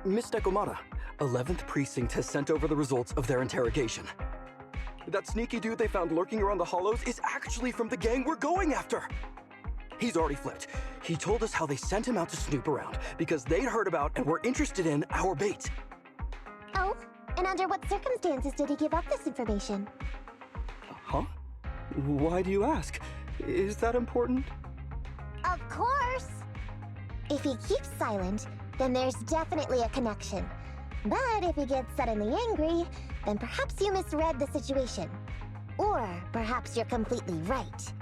Miss Nekomata, 11th Precinct has sent over the results of their interrogation. That sneaky dude they found lurking around the hollows is actually from the gang we're going after! He's already flipped. He told us how they sent him out to snoop around because they'd heard about and were interested in our bait. Oh, and under what circumstances did he give up this information? Huh? Why do you ask? Is that important? Of course! If he keeps silent, then there's definitely a connection. But if he gets suddenly angry, then perhaps you misread the situation. Or perhaps you're completely right.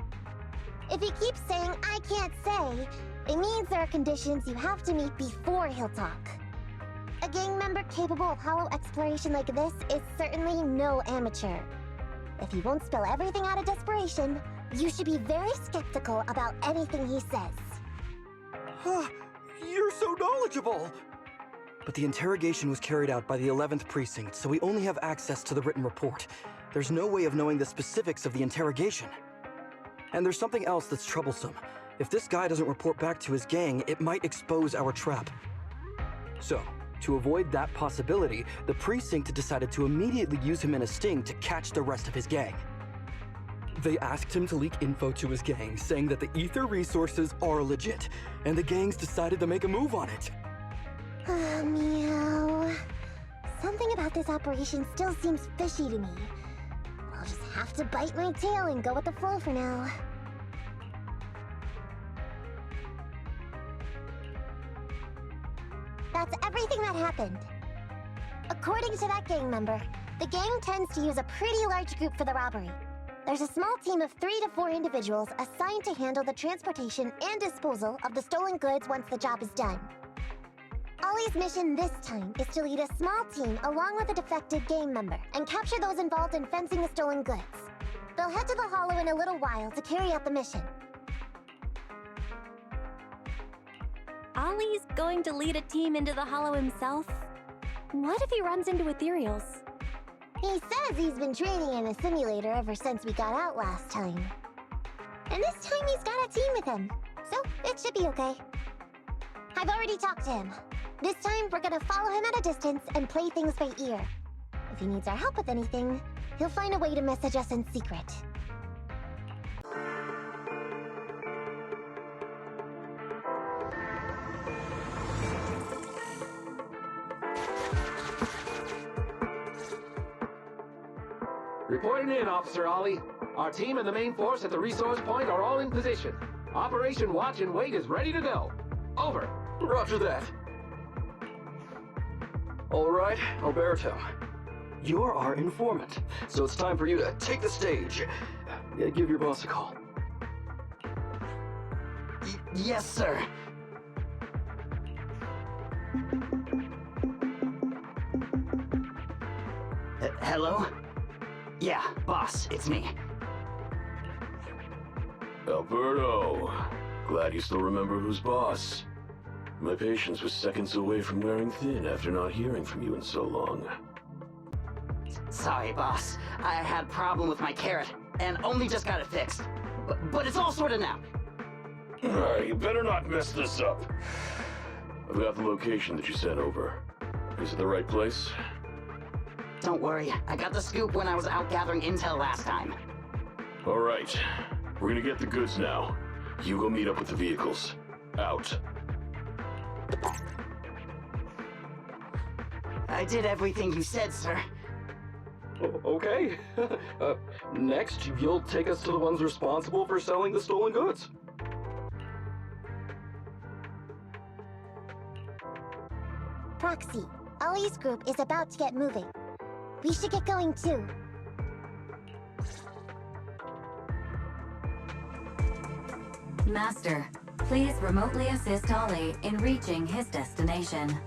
If he keeps saying, "I can't say," it means there are conditions you have to meet before he'll talk. A gang member capable of hollow exploration like this is certainly no amateur. If he won't spill everything out of desperation, you should be very skeptical about anything he says. You're so knowledgeable! But the interrogation was carried out by the 11th Precinct, so we only have access to the written report. There's no way of knowing the specifics of the interrogation. And there's something else that's troublesome. If this guy doesn't report back to his gang, it might expose our trap. So, to avoid that possibility, the Precinct decided to immediately use him in a sting to catch the rest of his gang. They asked him to leak info to his gang, saying that the ether resources are legit, and the gangs decided to make a move on it. Meow. Something about this operation still seems fishy to me. I'll just have to bite my tail and go with the flow for now. That's everything that happened. According to that gang member, the gang tends to use a pretty large group for the robbery. There's a small team of 3 to 4 individuals assigned to handle the transportation and disposal of the stolen goods once the job is done. Ollie's mission this time is to lead a small team along with a defected gang member and capture those involved in fencing the stolen goods. They'll head to the Hollow in a little while to carry out the mission. Ollie's going to lead a team into the Hollow himself? What if he runs into ethereals? He says he's been training in a simulator ever since we got out last time. And this time he's got a team with him, so it should be okay. I've already talked to him. This time we're gonna follow him at a distance and play things by ear. If he needs our help with anything, he'll find a way to message us in secret. Reporting in, Officer Ollie. Our team and the main force at the resource point are all in position. Operation Watch and Wait is ready to go. Over. Roger that. All right, Alberto. You're our informant, so it's time for you to take the stage. Give your boss a call. Yes, sir. Hello? Yeah, boss, it's me. Alberto, glad you still remember who's boss. My patience was seconds away from wearing thin after not hearing from you in so long. Sorry, boss. I had a problem with my carrot, and only just got it fixed. But it's all sorted now. You better not mess this up. I've got the location that you sent over. Is it the right place? Don't worry, I got the scoop when I was out gathering intel last time. All right, we're gonna get the goods now. You go meet up with the vehicles. Out. I did everything you said, sir. Okay. Next, you'll take us to the ones responsible for selling the stolen goods. Proxy, Ollie's group is about to get moving. We should get going too. Master, please remotely assist Ollie in reaching his destination.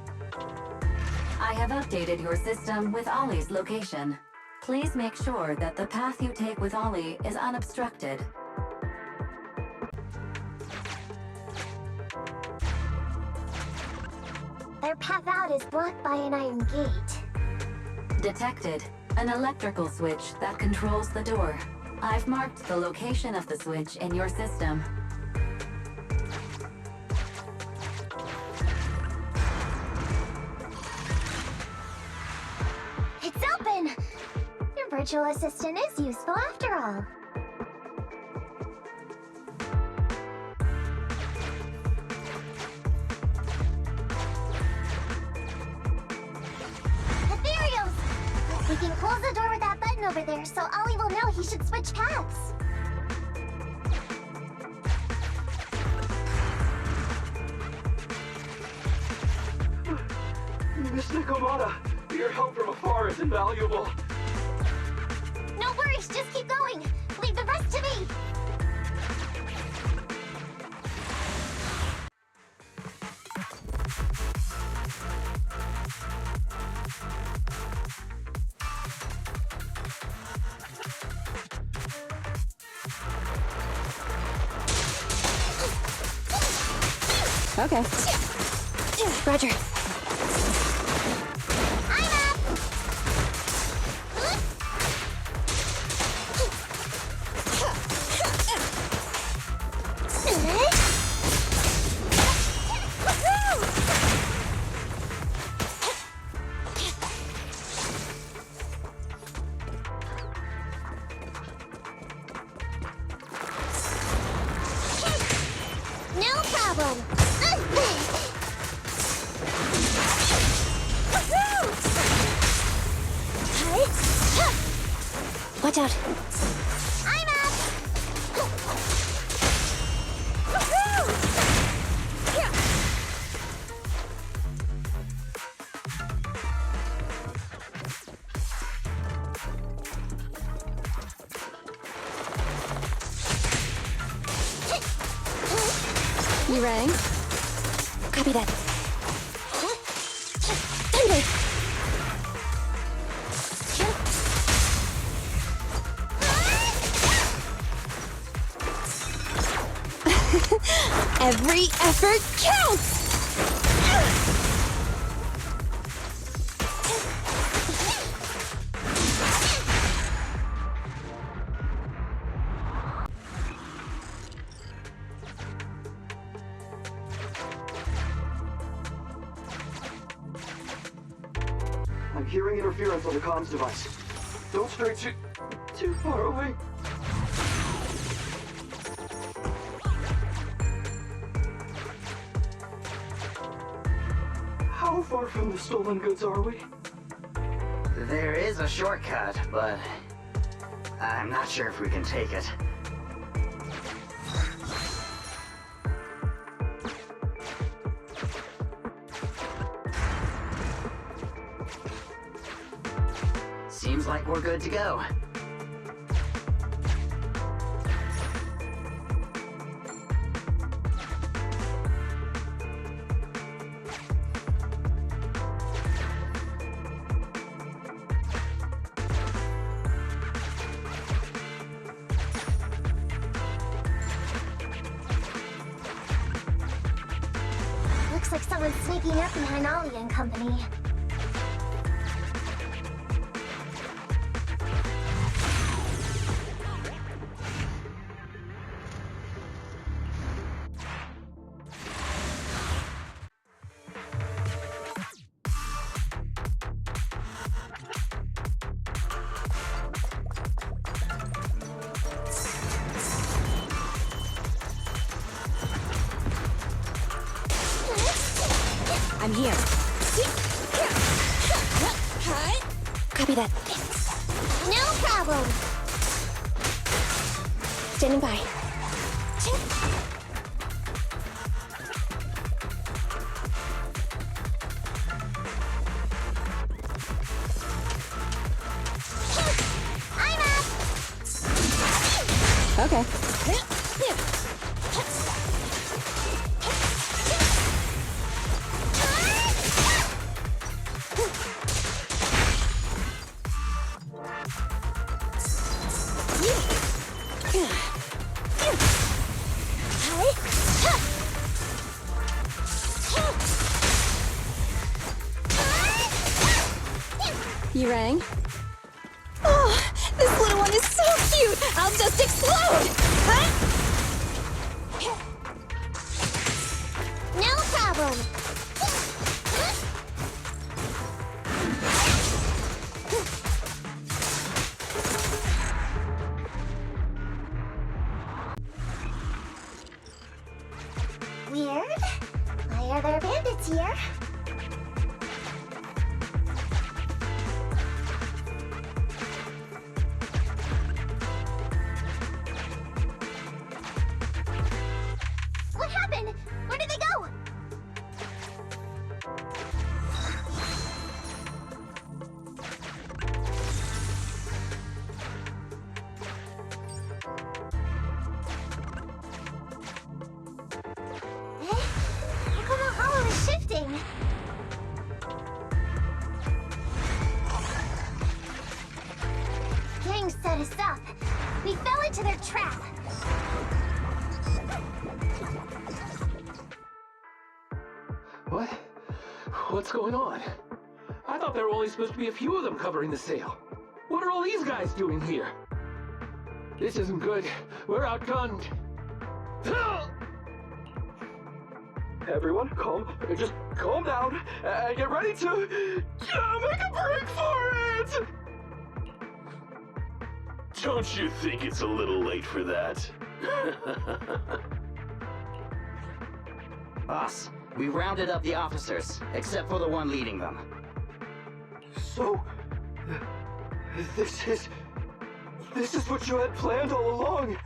I have updated your system with Ollie's location. Please make sure that the path you take with Ollie is unobstructed. Their path out is blocked by an iron gate. Detected. An electrical switch that controls the door. I've marked the location of the switch in your system. virtual assistant is useful after all. Ethereals! We can close the door with that button over there so Ollie will know he should switch paths. Miss Nikomata, your help from afar is invaluable. No worries, just keep going. Leave the rest to me. Okay. Roger. I'm up. No problem. Watch out. I'm up. You rang? Copy that. Thunder! Every effort counts! I'm hearing interference on the comms device. Don't stray too far away. How far from the stolen goods are we? There is a shortcut, but I'm not sure if we can take it. Seems like we're good to go. Looks like someone's sneaking up behind Ollie and company. I'm here. Copy that. No problem. Standing by. I'm up. Okay. You rang? Oh, this little one is so cute! I'll just explode! Huh? No problem. Other bandits here. What happened? Where did they go? How come the hollow is shifting? Gang set us up. We fell into their trap. What? What's going on? I thought there were only supposed to be a few of them covering the sale. What are all these guys doing here? This isn't good. We're outgunned. Everyone, just calm down and get ready to make a break for it! Don't you think it's a little late for that? Boss, we rounded up the officers, except for the one leading them. So, this is what you had planned all along?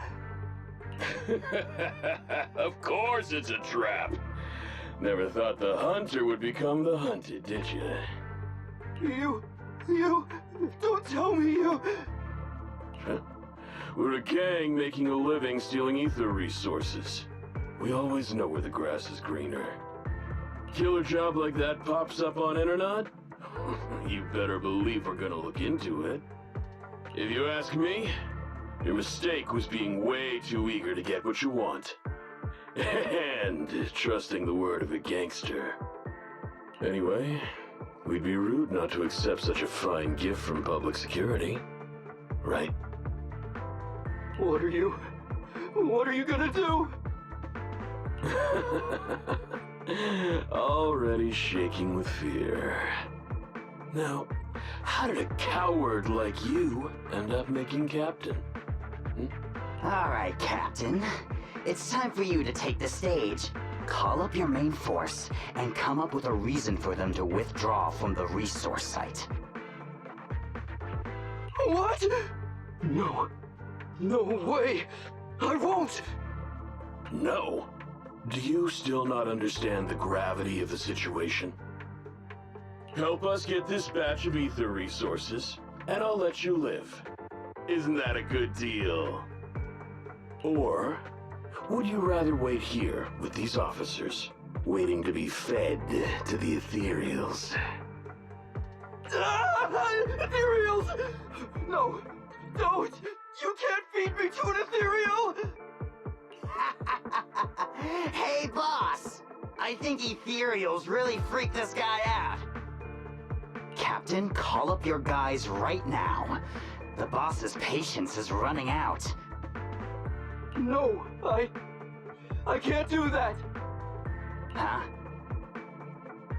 Of course it's a trap. Never thought the hunter would become the hunted, did you? You, don't tell me you... We're a gang making a living stealing ether resources. We always know where the grass is greener. Killer job like that pops up on internet? You better believe we're gonna look into it. If you ask me, your mistake was being way too eager to get what you want. And trusting the word of a gangster. Anyway, we'd be rude not to accept such a fine gift from public security. Right? What are you gonna do? Already shaking with fear. Now, how did a coward like you end up making captain? All right, Captain. It's time for you to take the stage. Call up your main force and come up with a reason for them to withdraw from the resource site. What? No way! I won't! No. Do you still not understand the gravity of the situation? Help us get this batch of ether resources, and I'll let you live. Isn't that a good deal? Or would you rather wait here with these officers, waiting to be fed to the ethereals? Ethereals! No, don't! You can't feed me to an ethereal! Hey, boss! I think ethereals really freaked this guy out. Captain, call up your guys right now. The boss's patience is running out. No, I can't do that. Huh?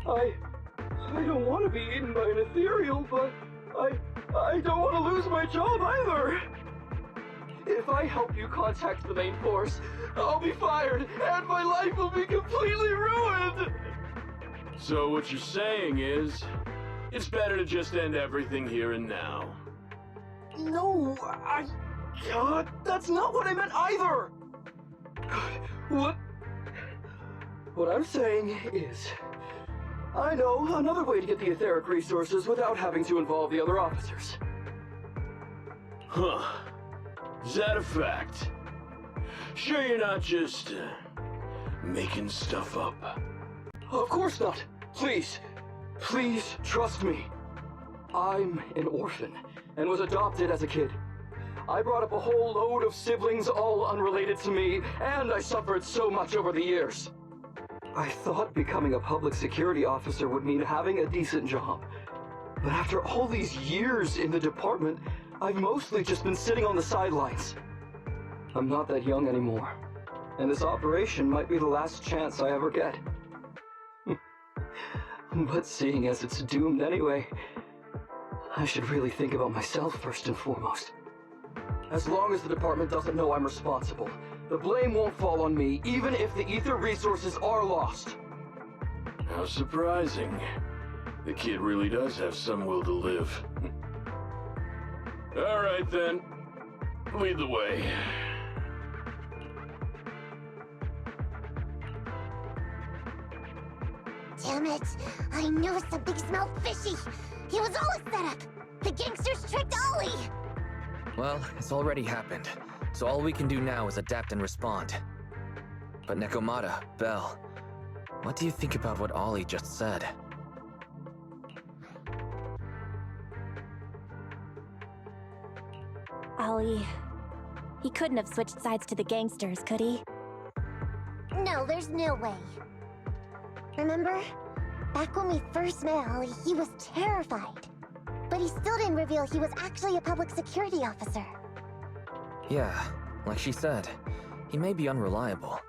I don't want to be eaten by an ethereal, but I don't want to lose my job either. If I help you contact the main force, I'll be fired, and my life will be completely ruined! So what you're saying is, it's better to just end everything here and now. No, that's not what I meant either! What I'm saying is, I know another way to get the etheric resources without having to involve the other officers. Huh. Is that a fact? Sure you're not just, making stuff up? Of course not. Please trust me. I'm an orphan and was adopted as a kid. I brought up a whole load of siblings all unrelated to me, and I suffered so much over the years. I thought becoming a public security officer would mean having a decent job. But after all these years in the department, I've mostly just been sitting on the sidelines. I'm not that young anymore, and this operation might be the last chance I ever get. But seeing as it's doomed anyway, I should really think about myself first and foremost. As long as the department doesn't know I'm responsible, the blame won't fall on me, even if the ether resources are lost. How surprising. The kid really does have some will to live. All right then. Lead the way. Damn it! I knew something smelled fishy! It was all a setup! The gangsters tricked Ollie! Well, it's already happened, so all we can do now is adapt and respond. But Nekomata, Belle, what do you think about what Ollie just said? Ollie... He couldn't have switched sides to the gangsters, could he? No, there's no way. Remember? Back when we first met Ollie, he was terrified. But he still didn't reveal he was actually a public security officer. Yeah, like she said, he may be unreliable,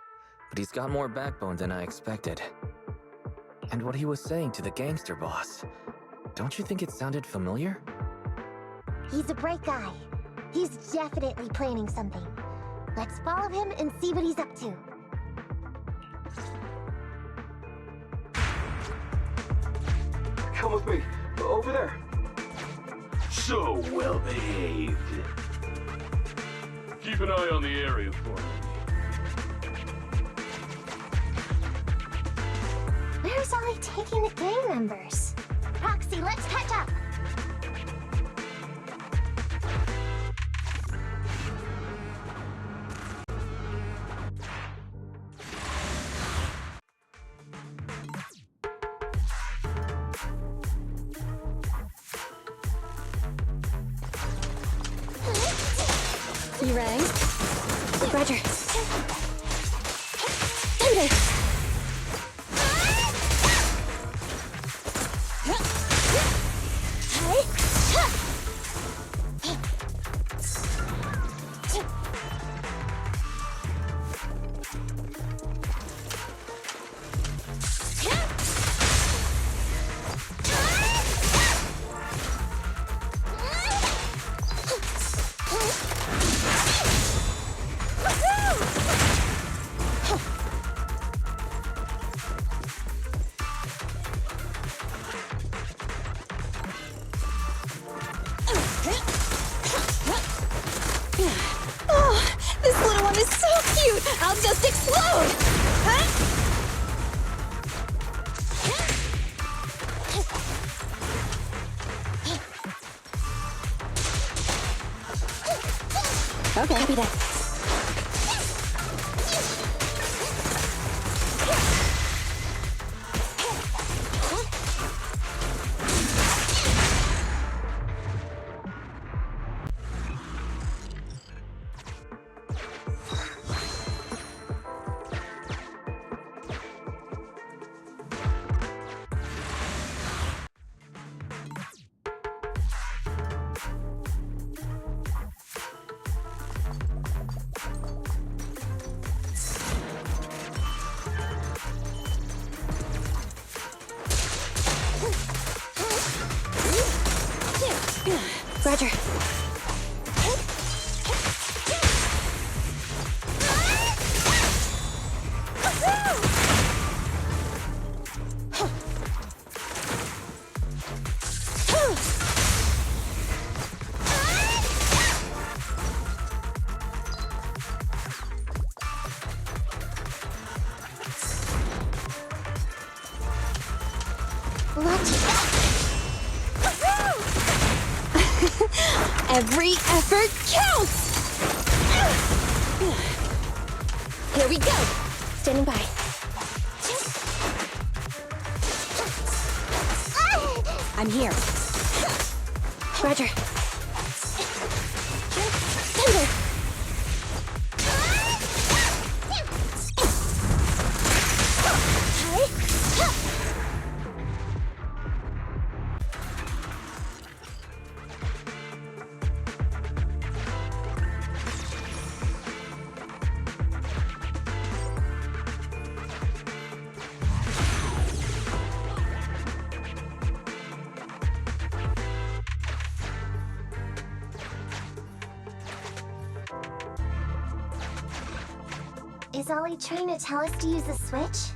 but he's got more backbone than I expected. And what he was saying to the gangster boss, don't you think it sounded familiar? He's a bright guy. He's definitely planning something. Let's follow him and see what he's up to. Come with me. Over there. So well behaved. Keep an eye on the area for me. Where's Ollie taking the gang members? Proxy, let's catch up! You rang? Roger. Thunder! I'll just explode! Huh? Okay. Copy that. Roger. Every effort counts! Here we go! Standing by. I'm here. Roger. Thunder! Is Ollie trying to tell us to use the switch?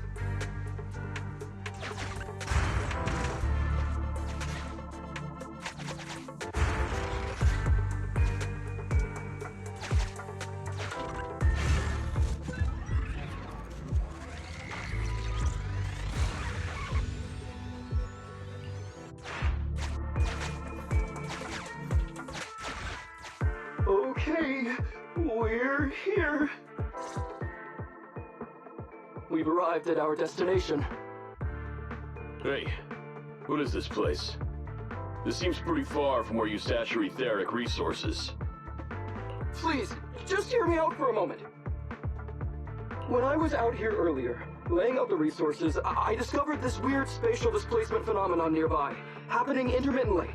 We're here. We've arrived at our destination. Hey, what is this place? This seems pretty far from where you stash your etheric resources. Please, just hear me out for a moment. When I was out here earlier, laying out the resources, I discovered this weird spatial displacement phenomenon nearby, happening intermittently.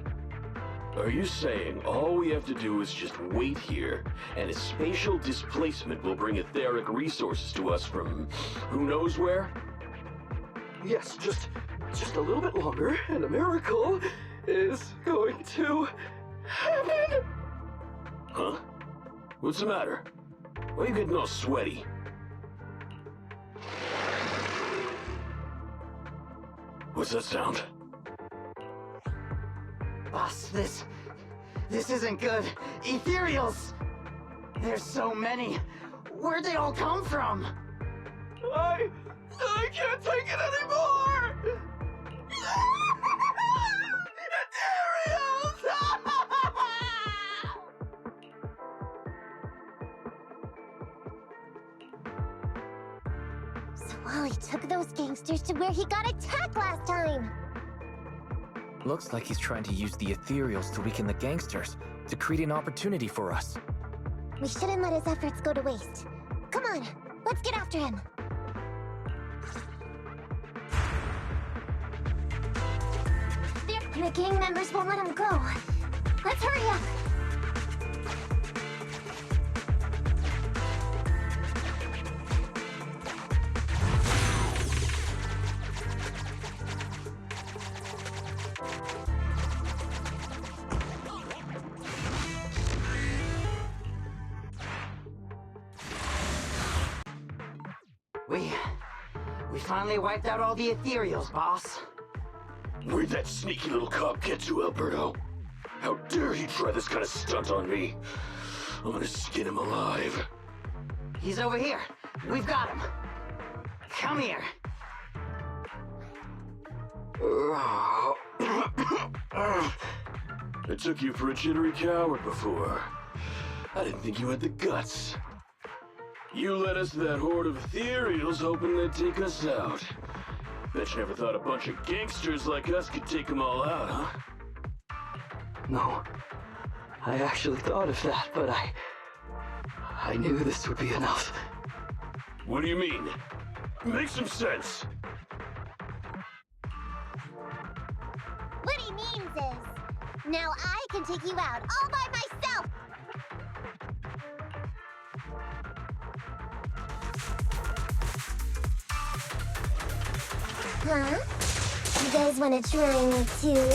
Are you saying all we have to do is just wait here, and a spatial displacement will bring etheric resources to us from who knows where? Yes, just a little bit longer, and a miracle is going to happen. Huh? What's the matter? Why are you getting all sweaty? What's that sound? Boss, this isn't good. Ethereals! There's so many. Where'd they all come from? I can't take it anymore! So Wally took those gangsters to where he got attacked last time. Looks like he's trying to use the ethereals to weaken the gangsters, to create an opportunity for us. We shouldn't let his efforts go to waste. Come on, let's get after him. The gang members won't let him go. Let's hurry up. We finally wiped out all the ethereals, boss. Where'd that sneaky little cop get to, Alberto? How dare he try this kind of stunt on me? I'm gonna skin him alive. He's over here. We've got him. Come here. I took you for a jittery coward before. I didn't think you had the guts. You led us to that horde of ethereals hoping they'd take us out. Bet you never thought a bunch of gangsters like us could take them all out, huh? No. I actually thought of that, but I knew this would be enough. What do you mean? Make some sense. What he means is, now I can take you out all by myself. Huh? You guys want to try me too?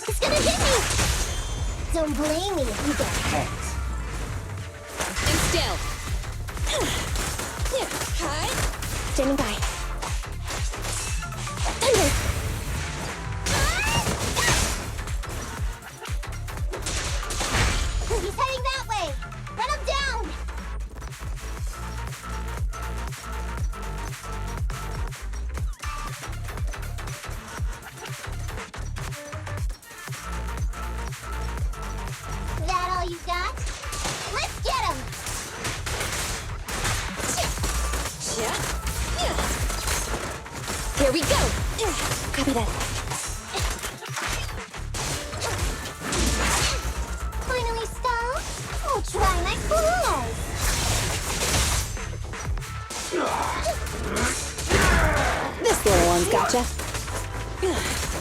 It's gonna hit me! Don't blame me if you get hurt. And still. Hi. Standing by. Thunder! He's heading that way! Run him down! That all you got? Let's get him! Here we go. Copy that. Finally stop? Oh, try my claws! This little one's gotcha.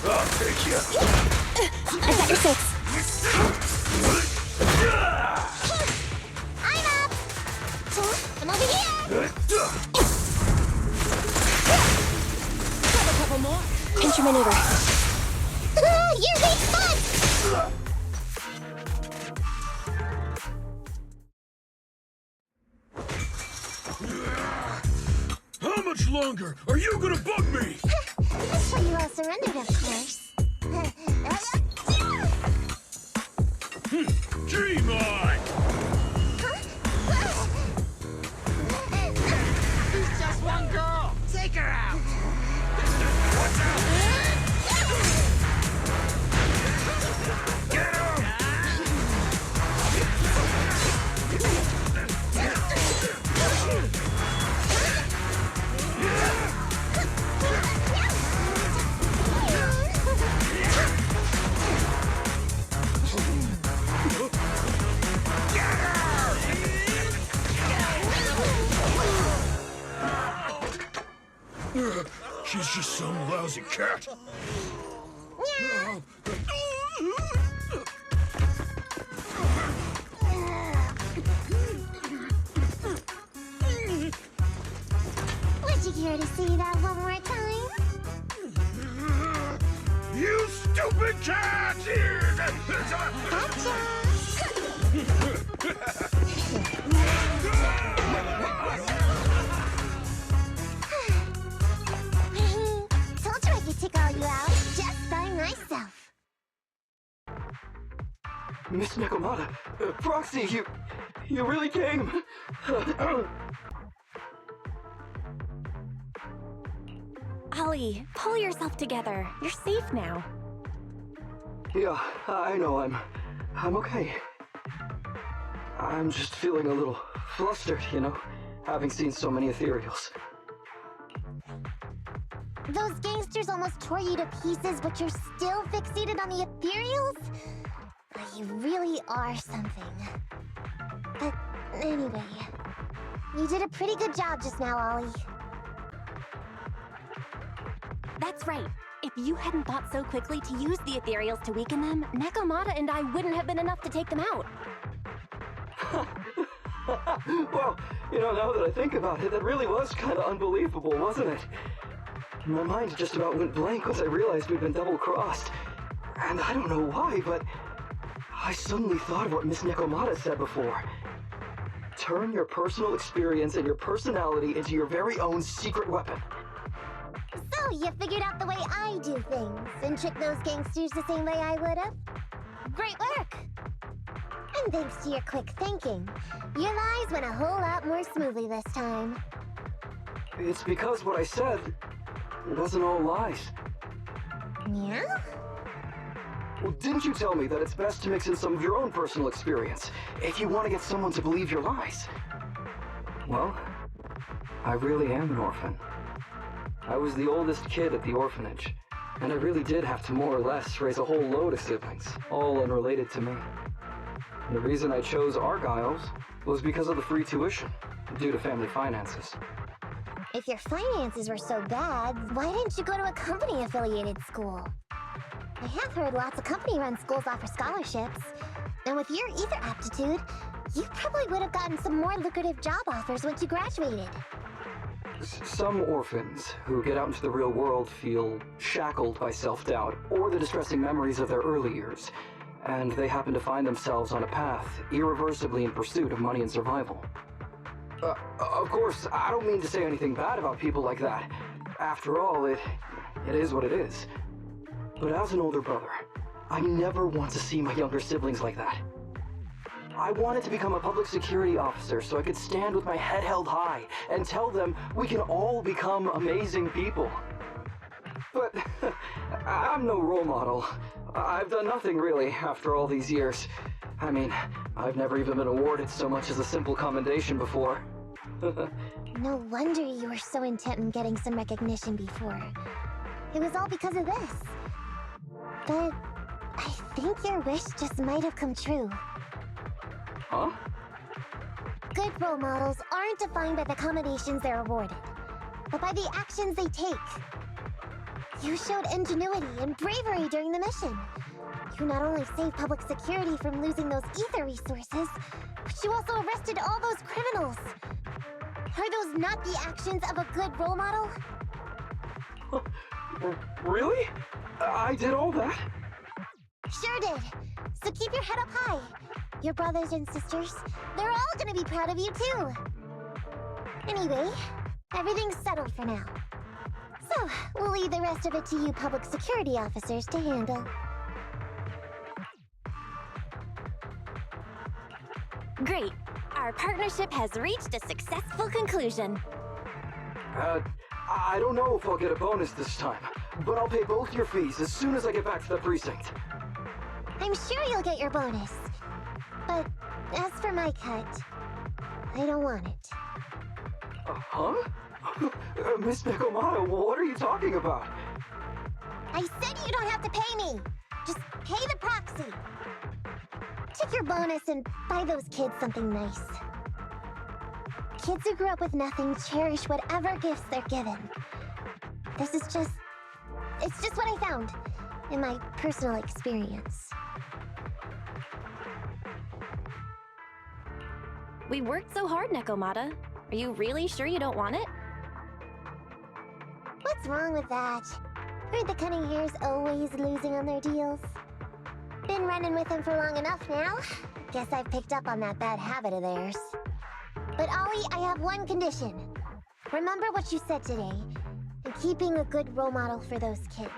I'll take you. I got your six. I'm up! I'm over here! A couple more. Pinch your maneuver. You're big fun! How much longer are you gonna bug me? That's why you all surrendered, of course. Dream on! There's just one girl. Take her out. She's just some lousy cat. Would you care to see that one more time? You stupid cat! Told you I could take all you out just by myself. Miss Nekomata, Proxy, you really came. Ollie, pull yourself together. You're safe now. Yeah, I know, I'm okay. I'm just feeling a little flustered, you know, having seen so many ethereals. Those gangsters almost tore you to pieces, but you're still fixated on the ethereals? You really are something. But anyway, you did a pretty good job just now, Ollie. That's right. If you hadn't thought so quickly to use the ethereals to weaken them, Nekomata and I wouldn't have been enough to take them out. Well, you know, now that I think about it, that really was kind of unbelievable, wasn't it? My mind just about went blank once I realized we'd been double-crossed. And I don't know why, but I suddenly thought of what Miss Nekomata said before. Turn your personal experience and your personality into your very own secret weapon. So, you figured out the way I do things, and tricked those gangsters the same way I would've? Great work! And thanks to your quick thinking, your lies went a whole lot more smoothly this time. It's because what I said wasn't all lies. Yeah? Well, didn't you tell me that it's best to mix in some of your own personal experience if you want to get someone to believe your lies? Well, I really am an orphan. I was the oldest kid at the orphanage, and I really did have to more or less raise a whole load of siblings, all unrelated to me. And the reason I chose Argyle's was because of the free tuition, due to family finances. If your finances were so bad, why didn't you go to a company-affiliated school? I have heard lots of company-run schools offer scholarships, and with your ether aptitude, you probably would have gotten some more lucrative job offers once you graduated. Some orphans who get out into the real world feel shackled by self-doubt or the distressing memories of their early years, and they happen to find themselves on a path irreversibly in pursuit of money and survival. Of course, I don't mean to say anything bad about people like that. After all, it is what it is. But as an older brother, I never want to see my younger siblings like that. I wanted to become a public security officer so I could stand with my head held high and tell them we can all become amazing people. But I'm no role model. I've done nothing really after all these years. I mean, I've never even been awarded so much as a simple commendation before. No wonder you were so intent on getting some recognition before. It was all because of this. But I think your wish just might have come true. Huh? Good role models aren't defined by the accommodations they're awarded, but by the actions they take. You showed ingenuity and bravery during the mission. You not only saved public security from losing those ether resources, but you also arrested all those criminals. Are those not the actions of a good role model? Really? I did all that? Sure did. So keep your head up high. Your brothers and sisters, they're all gonna be proud of you too. Anyway, everything's settled for now. So, we'll leave the rest of it to you public security officers to handle. Great. Our partnership has reached a successful conclusion. I don't know if I'll get a bonus this time, but I'll pay both your fees as soon as I get back to the precinct. I'm sure you'll get your bonus. But as for my cut, I don't want it. Huh? Miss Nekomata, what are you talking about? I said you don't have to pay me. Just pay the proxy. Take your bonus and buy those kids something nice. Kids who grew up with nothing cherish whatever gifts they're given. It's just what I found in my personal experience. We worked so hard, Nekomata. Are you really sure you don't want it? What's wrong with that? Heard the Cunning Hare's always losing on their deals. Been running with them for long enough now. Guess I've picked up on that bad habit of theirs. But Ollie, I have one condition. Remember what you said today, and keeping a good role model for those kids.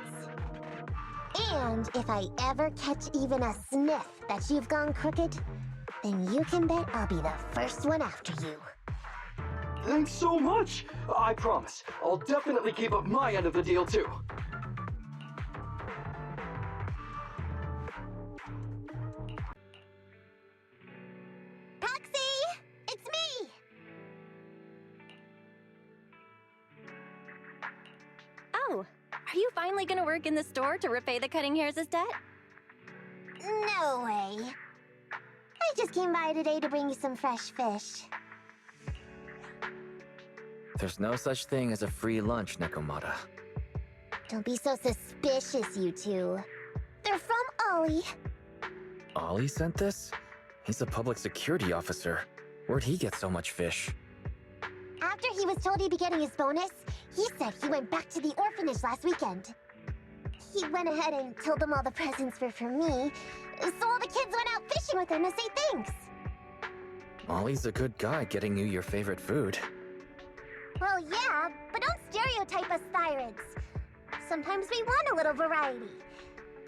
And if I ever catch even a sniff that you've gone crooked, then you can bet I'll be the first one after you. Thanks so much! I promise, I'll definitely keep up my end of the deal too. Proxy! It's me! Oh, are you finally gonna work in the store to repay the Cutting Hares' debt? No way. I just came by today to bring you some fresh fish. There's no such thing as a free lunch, Nekomata. Don't be so suspicious, you two. They're from Ollie. Ollie sent this? He's a public security officer. Where'd he get so much fish? After he was told he'd be getting his bonus, he said he went back to the orphanage last weekend. He went ahead and told them all the presents were for me, so all the kids went out fishing with him to say thanks. Ollie's a good guy getting you your favorite food. Well, yeah, but don't stereotype us Thyrids. Sometimes we want a little variety.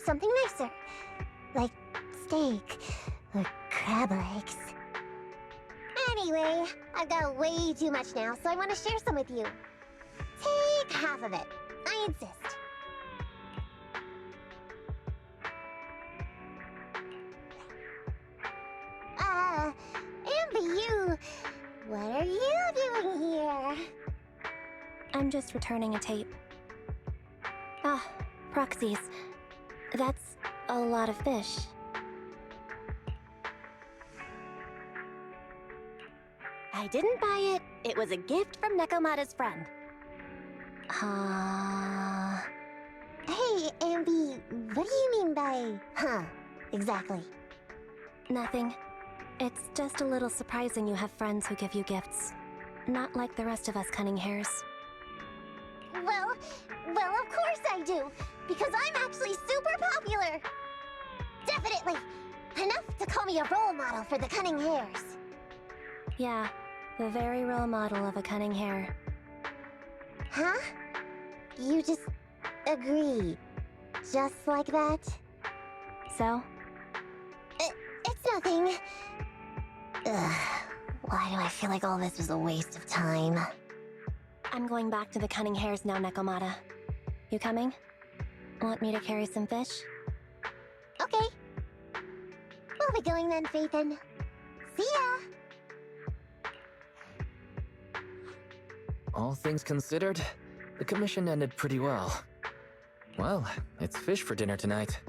Something nicer. Like steak or crab legs. Anyway, I've got way too much now, so I want to share some with you. Take half of it. I insist. Amber, what are you doing here? I'm just returning a tape. Ah, proxies. That's a lot of fish. I didn't buy it. It was a gift from Nekomata's friend. Hey, Amby, what do you mean by, exactly? Nothing. It's just a little surprising you have friends who give you gifts. Not like the rest of us Cunning Hares. Well, of course I do, because I'm actually super popular. Definitely. Enough to call me a role model for the Cunning Hares. Yeah, the very role model of a Cunning Hare. Huh? You just agree, just like that? So? It's nothing. Ugh, why do I feel like all this was a waste of time? I'm going back to the Cunning Hares now, Nekomata. You coming? Want me to carry some fish? Okay. We'll be going then, Phaethon. See ya! All things considered, the commission ended pretty well. Well, it's fish for dinner tonight.